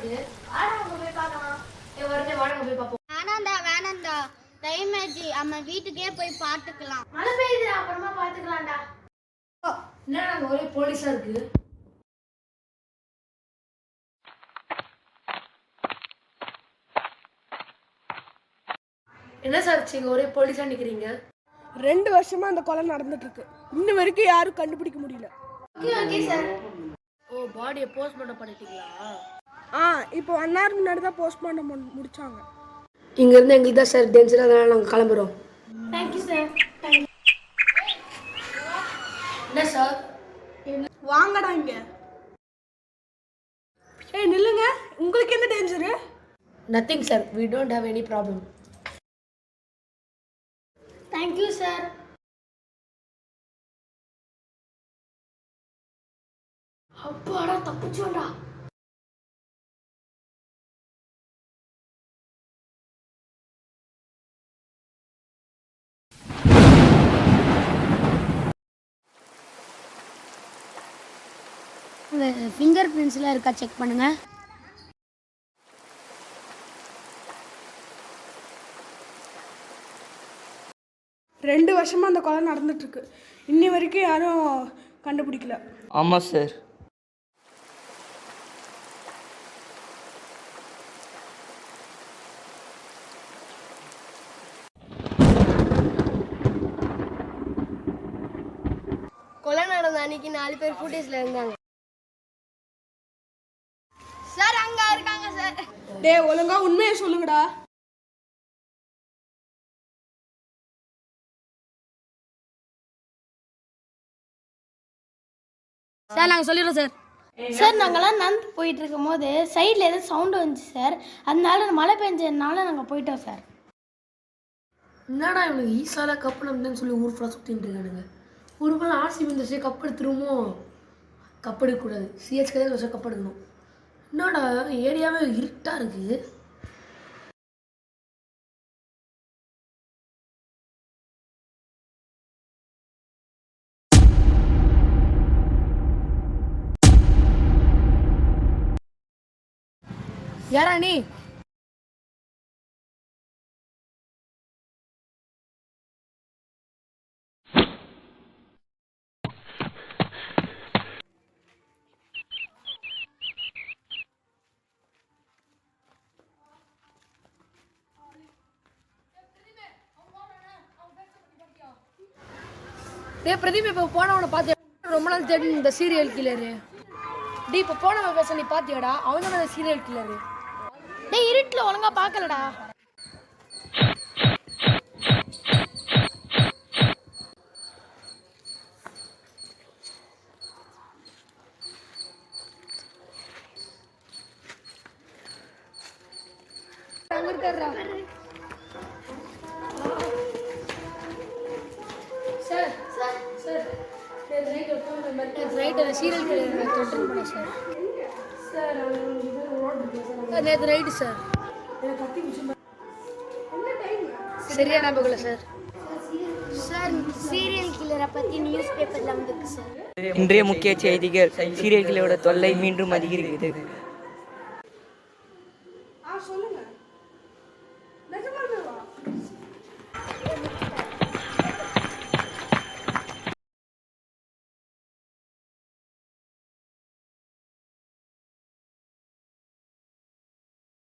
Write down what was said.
இருக்கு. வாடகை போய் பார்க்கலாம். வருது வாடகை போய் பார்ப்போம். வேணாண்டா டைம் ஆச்சு. நம்ம வீட்டுக்கே போய் பார்த்துக்கலாம். மழை பெய்யுது, அப்புறமா பார்த்துக்கலாம்டா. என்னடா அங்க ஒரே போலீஸா இருக்கு. என்ன சார் இங்க ஒரே போலீஸா நிக்கிறீங்க? 2 வருஷமா அந்த கொலை நடந்துட்டு இருக்கு. இன்ன வரைக்கும் யாரும் கண்டுபிடிக்க முடியல. Okay sir. ஓ, பாடியை போஸ்ட்மார்ட்டம் பண்ணிட்டீங்களா? இப்போ 1 hour முன்னாடி தான் போஸ்ட்மார்ட்டம் முடிச்சாங்க. இங்க இருந்து எங்களுக்கு தான் சார் டென்ஷன், அதனால நாங்க கிளம்புறோம். Thank you sir. என்ன சார்? வாங்கடா இங்க. நில்லுங்க. உங்களுக்கு என்ன danger? Nothing sir, we don't have any problem. Thank you sir. அப்பாடா, தப்பிச்சோண்டா. ஃபிங்கர் பிரிண்ட்ஸ்லாம் இருக்கா செக் பண்ணுங்க. ரெண்டு வருஷமா அந்த கொலை நடந்துட்டு இருக்கு. இன்னி வரைக்கும் யாரும் கண்டுபிடிக்கல. ஆமாம் சார். கொலை நடந்த அன்னைக்கு 4 பேர் ஃபுட்டேஜ்ல இருந்தாங்க சார். அங்க இருக்காங்க சார். டேய், ஒழுங்கா உண்மையை சொல்லுங்கடா. சார் நாங்கள் சொல்லிடுறோம் சார். சார் நாங்கள்லாம் நடந்து போயிட்டு இருக்கும் போது சைடில் ஏதோ சவுண்டு வந்துச்சு சார். அதனால மழை பெஞ்சதுனால நாங்கள் போயிட்டோம் சார். என்னடா இவனுக்கு ஈஸால கப்பு நம்புன்னு சொல்லி ஊர் ஃபுல்லாக சுற்றிட்டு இருக்கானுங்க. ஊருக்குள்ள ஆர்சி வந்துச்சு, கப் எடுத்துருமோ? கப் எடுக்கக்கூடாது, சிஎஸ்கே தான் வருஷம் கப் எடுக்கணும். என்னடா ஏரியாவே இருட்டாக இருக்குது. யாரா நீ? பிரதீப், இப்போ போனவனை பார்த்தியா? ரொம்ப நாள் தேடி இந்த சீரியல் கில்லரு. டி, இப்போ போனவன் பேச நீ பார்த்தியாடா? அவன் தான் அந்த சீரியல் கில்லரு. டேய், இருட்டில் ஒழுங்கா பார்க்கலடா. அங்க இருக்காருடா. Sir sir sir, right serial killer தொட்டு பண்ண சார். சார் நேற்று ரைட்டு சார். சரியா ஞாபகம் இல்லை சார். சார் சீரியல் கில்லரை பற்றி நியூஸ் பேப்பரில் வந்துருக்கு சார். இன்றைய முக்கிய செய்திகள்: சீரியல் கில்லரோட தொல்லை மீண்டும் அதிகரிக்கிறது. சொல்லுங்க. நிஜமா